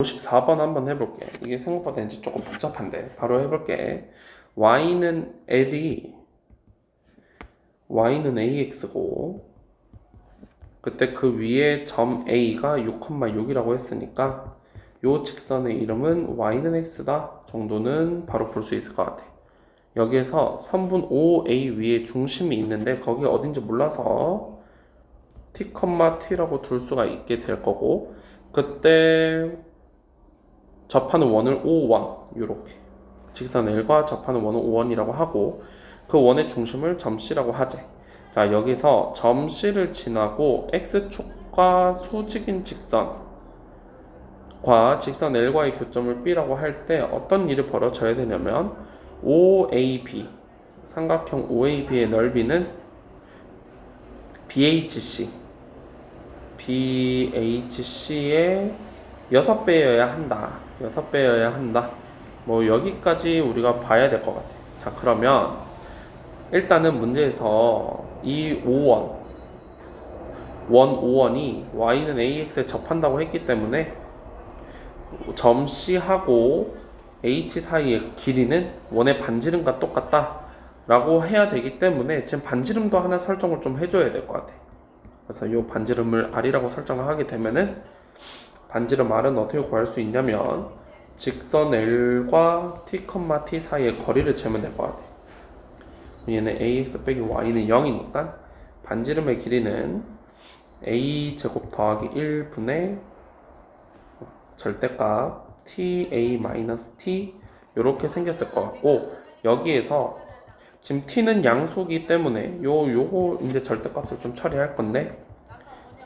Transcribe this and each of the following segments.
54번 한번 해볼게. 이게 생각보다 이제 조금 복잡한데 바로 해볼게. y는 ax고 그때 그 위에 점 a가 6,6이라고 했으니까 요 직선의 이름은 y는 x다 정도는 바로 볼 수 있을 것 같아. 여기에서 선분 OA 위에 중심이 있는데 거기 어딘지 몰라서 t, t라고 둘 수가 있게 될 거고 그때 접하는 원을 O1 이렇게 직선 L과 접하는 원은 O1이라고 하고 그 원의 중심을 점 C라고 하지. 자, 여기서 점 C를 지나고 X축과 수직인 직선과 직선 L과의 교점을 B라고 할 때 어떤 일이 벌어져야 되냐면 OAB 삼각형 OAB의 넓이는 BHC의 6배여야 한다. 뭐 여기까지 우리가 봐야 될 것 같아. 자, 그러면 일단은 문제에서 이 원5원이 y는 ax에 접한다고 했기 때문에 점 C하고 h 사이의 길이는 원의 반지름과 똑같다 라고 해야 되기 때문에 지금 반지름도 하나 설정을 좀 해줘야 될 것 같아. 그래서 이 반지름을 r이라고 설정을 하게 되면은 반지름 r은 어떻게 구할 수 있냐면 직선 L과 t, t 사이의 거리를 재면 될 것 같아. 얘는 ax 빼기 y는 0이니까 반지름의 길이는 a제곱 더하기 1분의 절대값 ta-t 이렇게 생겼을 것 같고 여기에서 지금 t는 양수기 때문에 요거 이제 절대값을 좀 처리할 건데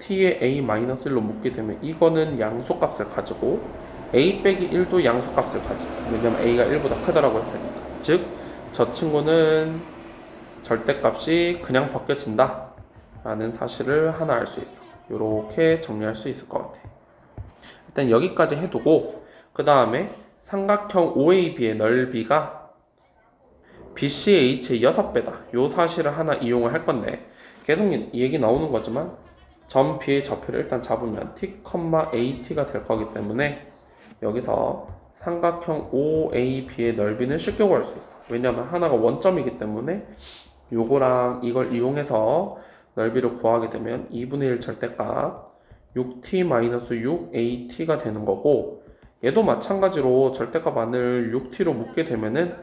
t에 a-1로 묶게 되면 이거는 양수값을 가지고 a 빼기 1도 양수값을 가지죠. 왜냐면 a가 1보다 크다라고 했으니까. 즉 저 친구는 절대값이 그냥 벗겨진다 라는 사실을 하나 알 수 있어. 이렇게 정리할 수 있을 것 같아. 일단 여기까지 해두고 그 다음에 삼각형 OAB의 넓이가 BCH의 6배다 요 사실을 하나 이용을 할 건데 계속 이 얘기 나오는 거지만 점 B의 좌표를 일단 잡으면 t, at가 될 거기 때문에 여기서 삼각형 OAB의 넓이는 쉽게 구할 수 있어. 왜냐하면 하나가 원점이기 때문에 요거랑 이걸 이용해서 넓이를 구하게 되면 2분의 1 절대값 6t-6at가 되는 거고 얘도 마찬가지로 절대값 안을 6t로 묶게 되면은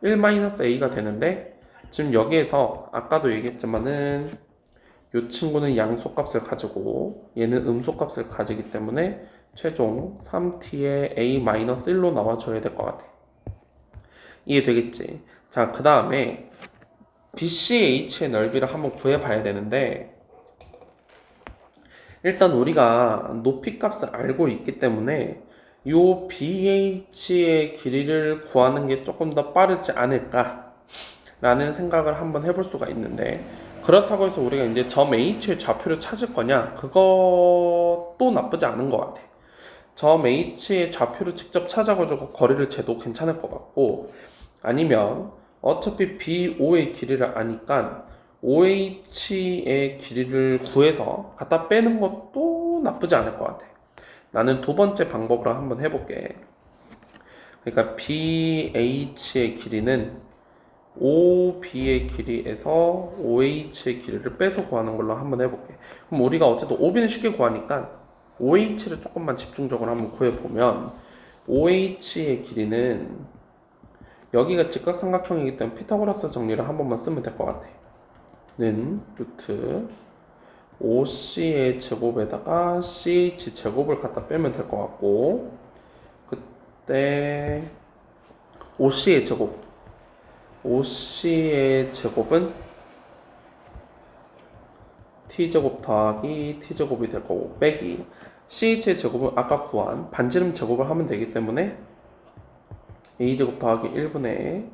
1-a가 되는데 지금 여기에서 아까도 얘기했지만은 이 친구는 양수값을 가지고 얘는 음수값을 가지기 때문에 최종 3t의 a-1로 나와줘야 될 것 같아. 이해되겠지? 자, 그 다음에 BCH의 넓이를 한번 구해봐야 되는데 일단 우리가 높이값을 알고 있기 때문에 이 BH의 길이를 구하는 게 조금 더 빠르지 않을까 라는 생각을 한번 해볼 수가 있는데 그렇다고 해서 우리가 이제 점 H의 좌표를 찾을 거냐 그것도 나쁘지 않은 것 같아. 점 H의 좌표를 직접 찾아가지고 거리를 재도 괜찮을 것 같고 아니면 어차피 BO의 길이를 아니까 OH의 길이를 구해서 갖다 빼는 것도 나쁘지 않을 것 같아. 나는 두 번째 방법으로 한번 해볼게. 그러니까 BH의 길이는 OB의 길이에서 OH의 길이를 빼서 구하는 걸로 한번 해볼게. 그럼 우리가 어쨌든 OB는 쉽게 구하니까 OH를 조금만 집중적으로 한번 구해보면 OH의 길이는 여기가 직각삼각형이기 때문에 피타고라스 정리를 한 번만 쓰면 될 것 같아. 는 루트 OC의 제곱에다가 CH 제곱을 갖다 빼면 될 것 같고 그때 OC의 제곱은 t제곱 더하기 t제곱이 될 거고 빼기 ch의 제곱은 아까 구한 반지름 제곱을 하면 되기 때문에 a제곱 더하기 1분의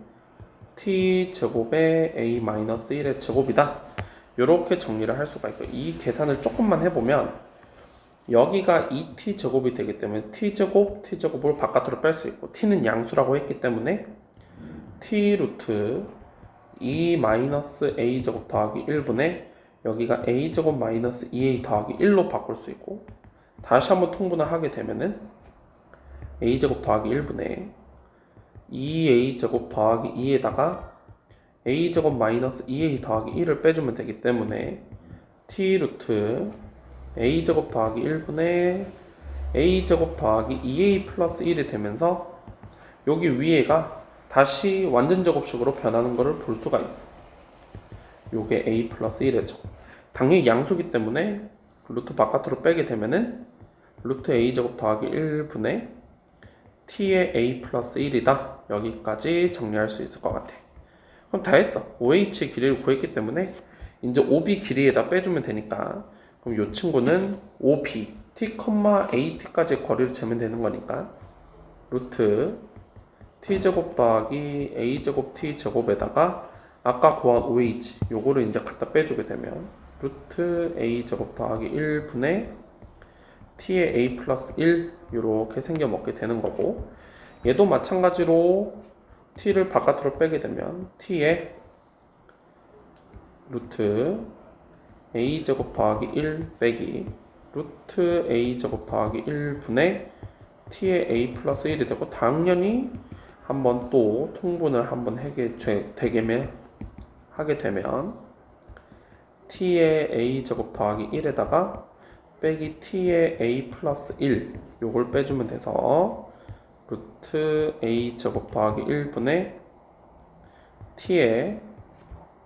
t제곱의 a-1의 제곱이다. 이렇게 정리를 할 수가 있고 이 계산을 조금만 해보면 여기가 2t제곱이 되기 때문에 t제곱을 바깥으로 뺄 수 있고 t는 양수라고 했기 때문에 t 루트 2-a제곱 더하기 1분의 여기가 a제곱 마이너스 2a 더하기 1로 바꿀 수 있고 다시 한번 통분을 하게 되면은 a제곱 더하기 1분의 2a제곱 더하기 2에다가 a제곱 마이너스 2a 더하기 1을 빼주면 되기 때문에 t 루트 a제곱 더하기 1분의 a제곱 더하기 2a 플러스 1이 되면서 여기 위에가 다시 완전 제곱식으로 변하는 것을 볼 수가 있어. 요게 a 플러스 1의 제곱. 당연히 양수기 때문에 루트 바깥으로 빼게 되면은 루트 a제곱 더하기 1분의 t의 a 플러스 1이다. 여기까지 정리할 수 있을 것 같아. 그럼 다 했어. OH의 길이를 구했기 때문에 이제 OB 길이에다 빼주면 되니까 그럼 이 친구는 OB t, AT까지 거리를 재면 되는 거니까 루트 t제곱 더하기 a제곱 t제곱에다가 아까 구한 OH 요거를 이제 갖다 빼주게 되면 루트 a제곱 더하기 1분의 t의 a 플러스 1 이렇게 생겨 먹게 되는 거고 얘도 마찬가지로 t를 바깥으로 빼게 되면 t의 루트 a제곱 더하기 1 빼기 루트 a제곱 더하기 1분의 t의 a 플러스 1이 되고 당연히 한번 또 통분을 한번 하게 되면 t의 a제곱 더하기 1에다가 빼기 t의 a 플러스 1 요걸 빼주면 돼서 루트 a제곱 더하기 1분의 t의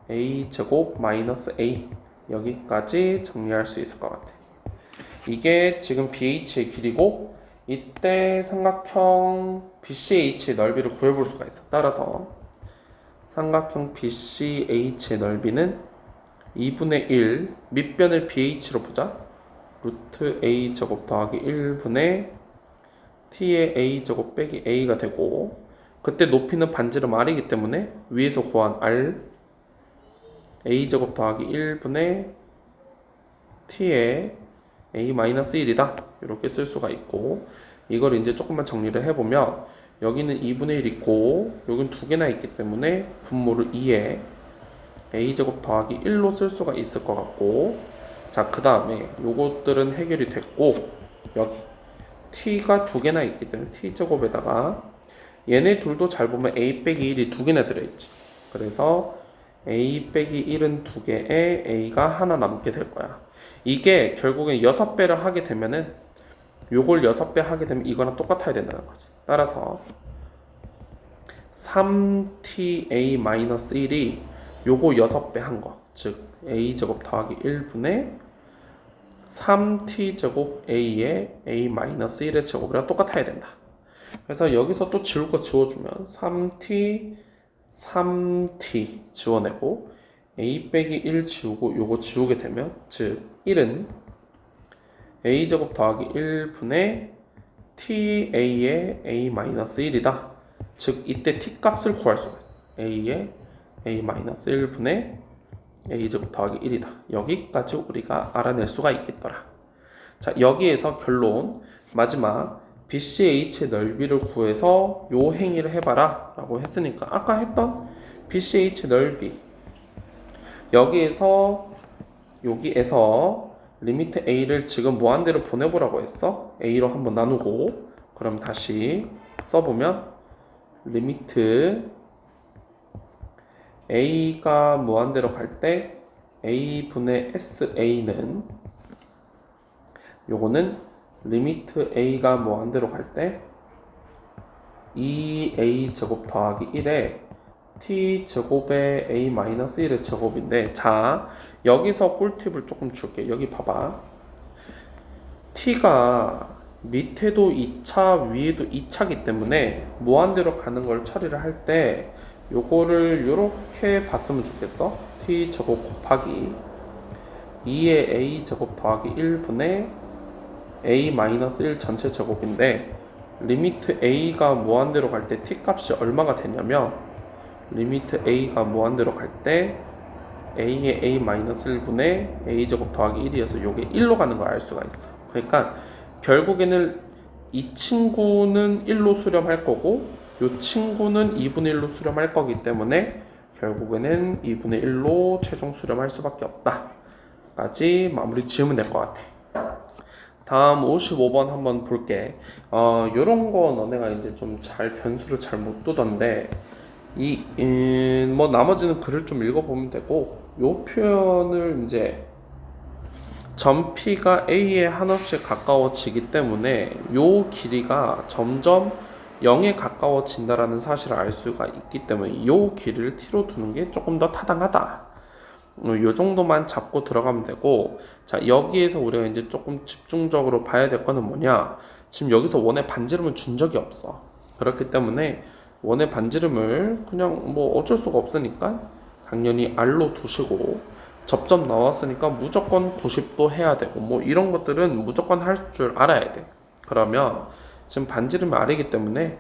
a제곱 마이너스 a 여기까지 정리할 수 있을 것 같아. 이게 지금 BH의 길이고 이때 삼각형 BCH의 넓이를 구해볼 수가 있어. 따라서 삼각형 BCH의 넓이는 2분의 1 밑변을 BH로 보자. 루트 a제곱 더하기 1분의 t의 a제곱 빼기 a가 되고 그때 높이는 반지름 r이기 때문에 위에서 구한 r a제곱 더하기 1분의 t의 a-1이다 이렇게 쓸 수가 있고 이걸 이제 조금만 정리를 해보면 여기는 2분의 1 있고 여기는 두 개나 있기 때문에 분모를 2에 a제곱 더하기 1로 쓸 수가 있을 것 같고 자 그 다음에 요것들은 해결이 됐고 여기 t가 두 개나 있기 때문에 t제곱에다가 얘네 둘도 잘 보면 a 빼기 1이 두 개나 들어있지. 그래서 a 빼기 1은 두 개에 a가 하나 남게 될 거야. 이게 결국엔 6배를 하게 되면은 요걸 6배 하게 되면 이거랑 똑같아야 된다는 거지. 따라서 3ta-1이 요거 6배 한 거. 즉 a제곱 더하기 1분의 3t제곱 a의 a-1의 제곱이랑 똑같아야 된다. 그래서 여기서 또 지울 거 지워주면 3t 지워내고 a 빼기 1 지우고 요거 지우게 되면 즉 1은 a제곱 더하기 1분의 ta의 a-1이다. 즉 이때 t 값을 구할 수가 있어. a의 a-1분의 a제곱 더하기 1이다. 여기까지 우리가 알아낼 수가 있겠더라. 자 여기에서 결론 마지막 BCH의 넓이를 구해서 요 행위를 해봐라 라고 했으니까 아까 했던 BCH의 넓이 여기에서 리미트 A를 지금 무한대로 보내보라고 했어. A로 한번 나누고 그럼 다시 써보면 리미트 A가 무한대로 갈 때 A분의 SA는 요거는 리미트 A가 무한대로 갈 때 2A 제곱 더하기 1에 t 제곱의 a-1의 제곱인데 자 여기서 꿀팁을 조금 줄게. 여기 봐봐. t가 밑에도 2차 위에도 2차기 때문에 무한대로 가는 걸 처리를 할 때 요거를 요렇게 봤으면 좋겠어. t 제곱 곱하기 2의 a 제곱 더하기 1분의 a-1 전체 제곱인데 리미트 a가 무한대로 갈 때 t 값이 얼마가 되냐면 리미트 a가 무한대로 갈 때 a의 a-1분의 a제곱 더하기 1이어서 요게 1로 가는 걸 알 수가 있어. 그러니까 결국에는 이 친구는 1로 수렴할 거고 요 친구는 2분의 1로 수렴할 거기 때문에 결국에는 2분의 1로 최종 수렴할 수밖에 없다 까지 마무리 지으면 될 것 같아. 다음 55번 한번 볼게. 요런 거 너네가 이제 좀 잘 변수를 잘 못 두던데, 뭐 나머지는 글을 좀 읽어보면 되고, 요 표현을 이제 점 P가 A에 한없이 가까워지기 때문에 요 길이가 점점 0에 가까워진다라는 사실을 알 수가 있기 때문에 요 길이를 T로 두는 게 조금 더 타당하다. 요 정도만 잡고 들어가면 되고, 자, 여기에서 우리가 이제 조금 집중적으로 봐야 될 거는 뭐냐? 지금 여기서 원의 반지름을 준 적이 없어. 그렇기 때문에 원의 반지름을 그냥 뭐 어쩔 수가 없으니까 당연히 R로 두시고, 접점 나왔으니까 무조건 90도 해야 되고, 뭐 이런 것들은 무조건 할 줄 알아야 돼. 그러면 지금 반지름이 R이기 때문에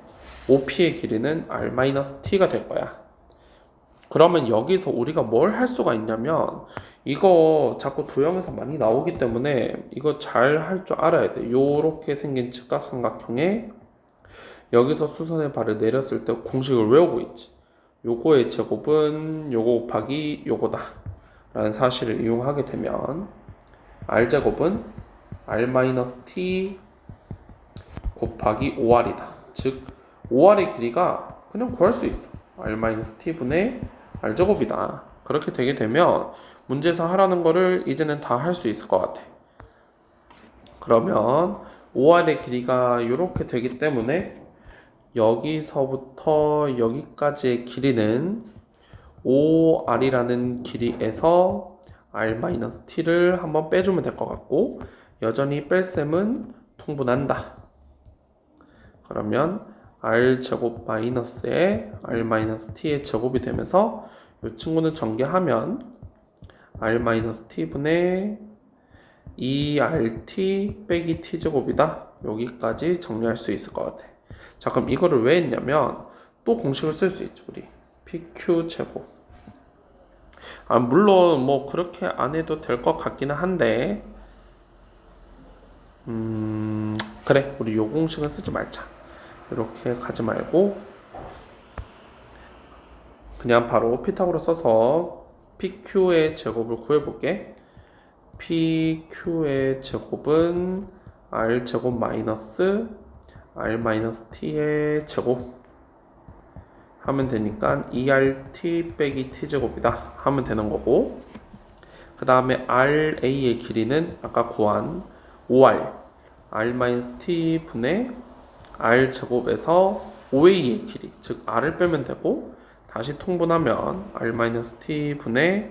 OP의 길이는 R-T가 될 거야. 그러면 여기서 우리가 뭘 할 수가 있냐면, 이거 자꾸 도형에서 많이 나오기 때문에 이거 잘 할 줄 알아야 돼. 요렇게 생긴 직각삼각형에 여기서 수선의 발을 내렸을 때 공식을 외우고 있지. 요거의 제곱은 요거 곱하기 요거다 라는 사실을 이용하게 되면 R제곱은 R-T 곱하기 5R이다. 즉 5R의 길이가 그냥 구할 수 있어. R-T분의 R제곱이다. 그렇게 되게 되면 문제에서 하라는 거를 이제는 다 할 수 있을 것 같아. 그러면 5R의 길이가 이렇게 되기 때문에 여기서부터 여기까지의 길이는 5R이라는 길이에서 R-T를 한번 빼주면 될 것 같고, 여전히 뺄셈은 통분한다. 그러면 R제곱 마이너스에 R-T의 제곱이 되면서 이 친구는 전개하면 R-T분의 2RT 빼기 T제곱이다. 여기까지 정리할 수 있을 것 같아. 자, 그럼 이거를 왜 했냐면 또 공식을 쓸 수 있죠. 우리 PQ제곱. 물론 뭐 그렇게 안 해도 될 것 같기는 한데, 그래, 우리 요 공식은 쓰지 말자. 이렇게 가지 말고 그냥 바로 피타고라 써서 PQ의 제곱을 구해볼게. PQ의 제곱은 R제곱 마이너스 R-T의 제곱 하면 되니까 2RT 빼기 T제곱이다 하면 되는 거고, 그 다음에 RA의 길이는 아까 구한 5R R-T 분의 R제곱에서 5A의 길이, 즉 R을 빼면 되고, 다시 통분하면 R-T 분의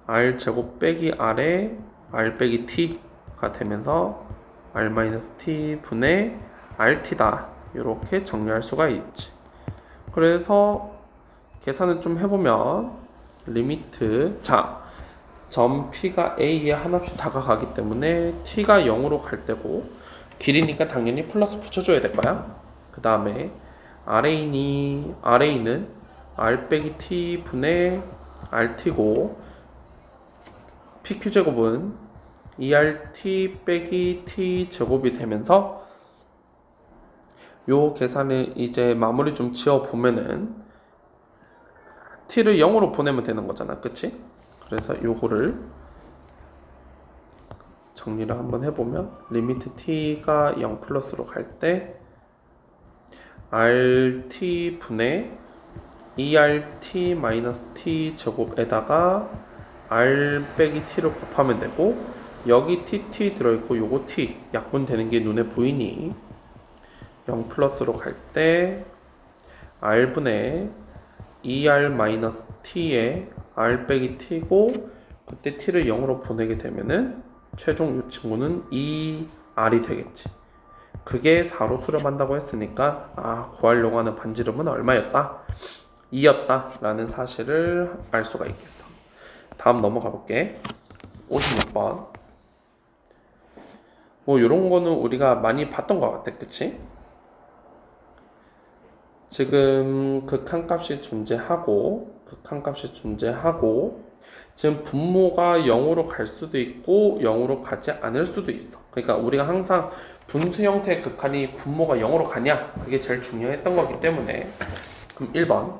R제곱 빼기 R에 R 빼기 T가 되면서 R-T 분의 RT다. 이렇게 정리할 수가 있지. 그래서 계산을 좀 해보면 리미트, 자, 점 P가 A에 한없이 다가가기 때문에 T가 0으로 갈 때고, 길이니까 당연히 플러스 붙여줘야 될 거야. 그 다음에 RA는 R 빼기 T 분의 RT고, PQ제곱은 2RT 빼기 T제곱이 되면서 요 계산을 이제 마무리 좀 지어 보면은 T를 0으로 보내면 되는 거잖아. 그치? 그래서 요거를 정리를 한번 해보면 리미트 T가 0 플러스로 갈 때 RT 분의 2RT 마이너스 T 제곱에다가 R 빼기 T를 곱하면 되고, 여기 TT 들어있고 요거 T 약분 되는 게 눈에 보이니 0 플러스로 갈 때 R분의 2R 마이너스 T에 R 빼기 T고, 그때 T를 0으로 보내게 되면은 최종 이 친구는 2R이 되겠지. 그게 4로 수렴한다고 했으니까 구하려고 하는 반지름은 얼마였다? 2였다 라는 사실을 알 수가 있겠어. 다음 넘어가 볼게. 56번. 뭐 이런 거는 우리가 많이 봤던 것 같아. 그치? 지금 극한값이 존재하고 지금 분모가 0으로 갈 수도 있고 0으로 가지 않을 수도 있어. 그러니까 우리가 항상 분수 형태의 극한이 분모가 0으로 가냐, 그게 제일 중요했던 거기 때문에. 그럼 1번,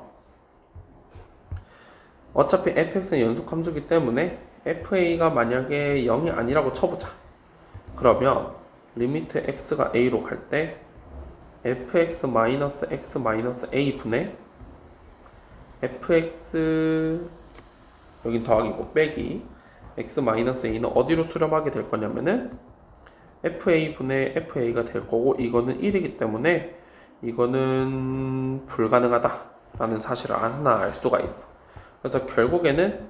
어차피 fx는 연속함수기 때문에 fa가 만약에 0이 아니라고 쳐보자. 그러면 리미트 x가 a로 갈 때 fx 마이너스 x 마이너스 a 분의 fx 여긴 더하기고 빼기 x 마이너스 a는 어디로 수렴하게 될 거냐면은 fa 분의 fa가 될 거고 이거는 1이기 때문에 이거는 불가능하다 라는 사실을 하나 알 수가 있어. 그래서 결국에는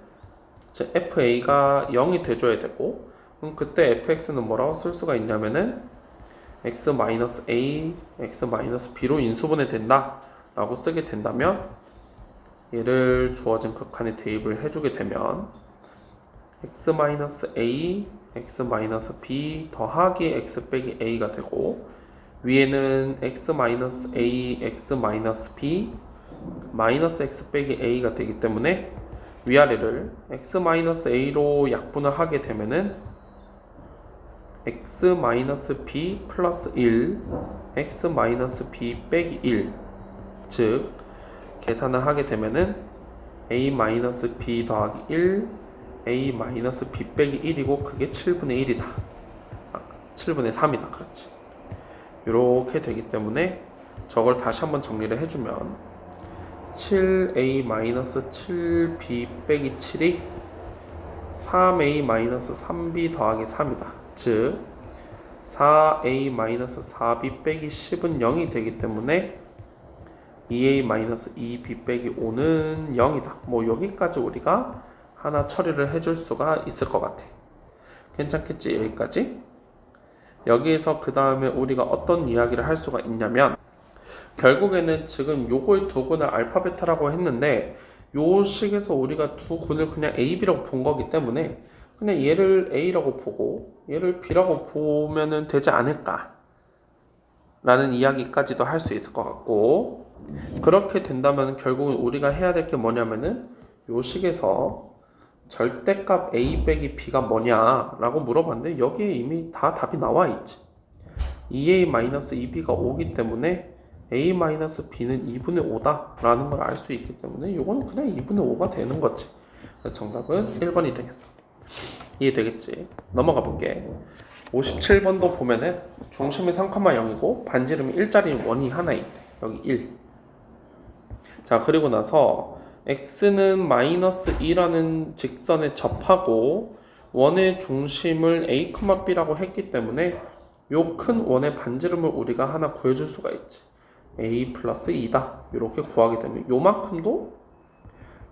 fa가 0이 돼줘야 되고 그럼 그때 fx는 뭐라고 쓸 수가 있냐면은 x-a, x-b로 인수분해 된다 라고 쓰게 된다면 얘를 주어진 극한에 대입을 해주게 되면 x-a, x-b 더하기 x 빼기 a가 되고 위에는 x-a, x-b 마이너스 x 빼기 a가 되기 때문에 위아래를 x-a로 약분을 하게 되면은 x-b 플러스 1 x-b 빼기 1 즉 계산을 하게 되면은 a-b 더하기 1 a-b 빼기 1이고 그게 7분의 1이다 7분의 3이다 그렇지 이렇게 되기 때문에 저걸 다시 한번 정리를 해주면 7a-7b 빼기 7이 3a-3b 더하기 3이다 즉 4a-4b 빼기 10은 0이 되기 때문에 2a-2b 빼기 5는 0이다 뭐 여기까지 우리가 하나 처리를 해줄 수가 있을 것 같아 괜찮겠지 여기까지? 여기에서 그 다음에 우리가 어떤 이야기를 할 수가 있냐면 결국에는 지금 요걸 두 군을 알파 베타라고 했는데 요 식에서 우리가 두 군을 그냥 a, b라고 본 거기 때문에 그냥 얘를 a라고 보고 얘를 b라고 보면은 되지 않을까 라는 이야기까지도 할 수 있을 것 같고 그렇게 된다면 결국은 우리가 해야 될 게 뭐냐면은 요 식에서 절대값 a 빼기 b가 뭐냐 라고 물어봤는데 여기에 이미 다 답이 나와 있지 2a-2b가 5기 때문에 a-b는 2분의 5다 라는 걸 알 수 있기 때문에 이거는 그냥 2분의 5가 되는 거지 그래서 정답은 1번이 되겠어 이해되겠지? 넘어가 볼게 57번도 보면은 중심이 3,0이고 반지름이 1짜리 원이 하나 있대 여기 1 자 그리고 나서 x는 마이너스 2라는 직선에 접하고 원의 중심을 a, b라고 했기 때문에 요 큰 원의 반지름을 우리가 하나 구해줄 수가 있지 a 플러스 2다 이렇게 구하게 되면 요만큼도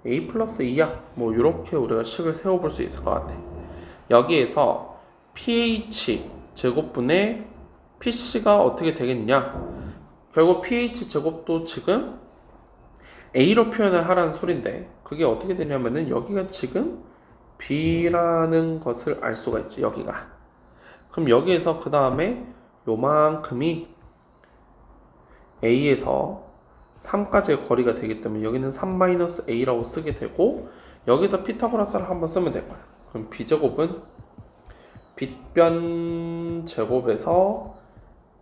a 플러스 2야 뭐 이렇게 우리가 식을 세워볼 수 있을 것 같아 여기에서 ph 제곱분의 pc가 어떻게 되겠냐 결국 ph 제곱도 지금 a로 표현을 하라는 소린데 그게 어떻게 되냐면은 여기가 지금 b라는 것을 알 수가 있지 여기가 그럼 여기에서 그 다음에 요만큼이 a에서 3까지의 거리가 되기 때문에 여기는 3-a라고 쓰게 되고 여기서 피타고라스를 한번 쓰면 될 거야 그럼 b제곱은 빗변 제곱에서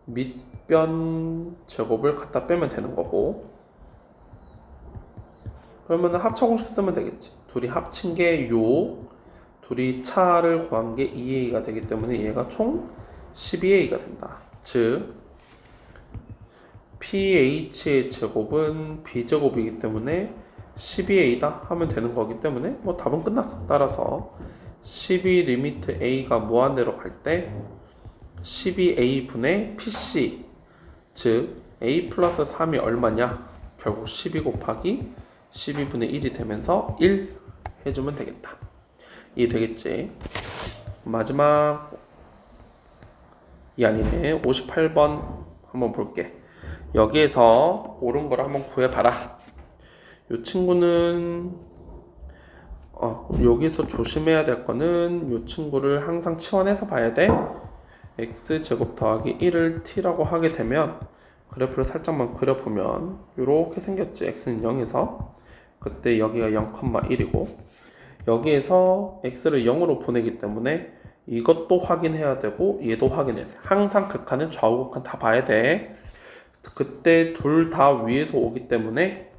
밑변 제곱을 갖다 빼면 되는 거고 그러면 합차공식 쓰면 되겠지 둘이 합친 게 요 둘이 차를 구한 게 2a가 되기 때문에 얘가 총 12a가 된다 즉 ph의 제곱은 b제곱이기 때문에 12a다 하면 되는 거기 때문에 뭐 답은 끝났어 따라서 12 리미트 a가 무한대로 갈 때 12a 분의 pc 즉 a 플러스 3이 얼마냐 결국 12 곱하기 12분의 1이 되면서 1 해주면 되겠다 이해되겠지? 마지막 아니네 58번 한번 볼게 여기에서 옳은 걸 한번 구해봐라 이 친구는 여기서 조심해야 될 거는 이 친구를 항상 치환해서 봐야 돼 x제곱 더하기 1을 t라고 하게 되면 그래프를 살짝만 그려보면 이렇게 생겼지 x는 0에서 그때 여기가 0,1이고 여기에서 x를 0으로 보내기 때문에 이것도 확인해야 되고 얘도 확인해야 돼 항상 극한은 좌우 극한 다 봐야 돼 그때 둘 다 위에서 오기 때문에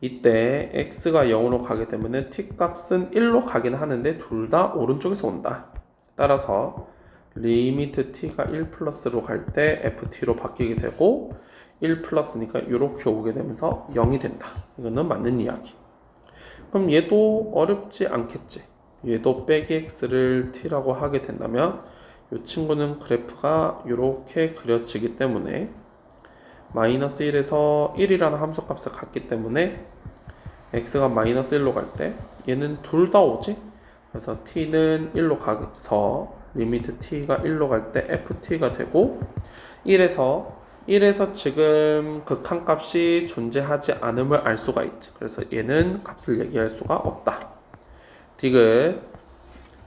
이때 x가 0으로 가게 되면 t 값은 1로 가긴 하는데 둘 다 오른쪽에서 온다 따라서 리미트 t가 1 플러스로 갈 때 ft로 바뀌게 되고 1 플러스니까 이렇게 오게 되면서 0이 된다. 이거는 맞는 이야기. 그럼 얘도 어렵지 않겠지. 얘도 빼기 x를 t라고 하게 된다면 이 친구는 그래프가 이렇게 그려지기 때문에 마이너스 1에서 1이라는 함수값을 갖기 때문에 x가 마이너스 1로 갈 때 얘는 둘 다 오지. 그래서 t는 1로 가서 리미트 t가 1로 갈 때 ft가 되고 1에서 지금 극한값이 존재하지 않음을 알 수가 있지. 그래서 얘는 값을 얘기할 수가 없다. 디귿.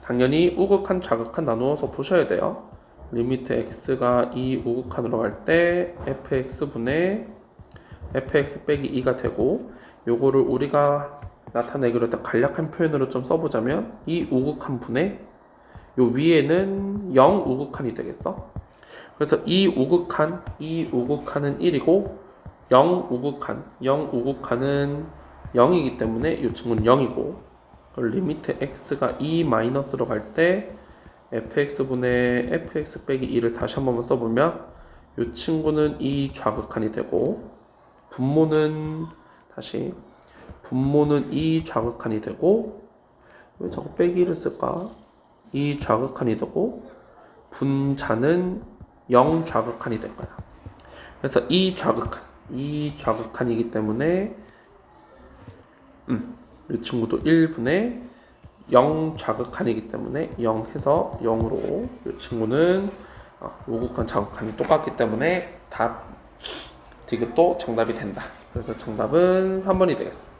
당연히 우극한 좌극한 나누어서 보셔야 돼요. 리미트 x가 2 우극한으로 갈 때 fx분의 fx 빼기 2가 되고 요거를 우리가 나타내기로 했던 간략한 표현으로 좀 써보자면 이 우극한 분의 요 위에는 0 우극한이 되겠어. 그래서 이 우극한은 1이고 0 우극한은 0이기 때문에 이 친구는 0이고 리미트 x가 2 마이너스로 갈 때 fx분의 fx 빼기 2를 다시 한 번만 써보면 이 친구는 이 좌극한이 되고 분모는 이 좌극한이 되고 왜 자꾸 빼기를 쓸까? 이 좌극한이 되고 분자는 0 좌극한이 될 거야. 그래서 이 좌극한이기 때문에 이 친구도 1분의 0 좌극한이기 때문에 0 해서 0으로 이 친구는 우극한 좌극한이 똑같기 때문에 답 디귿도 정답이 된다. 그래서 정답은 3번이 되겠어.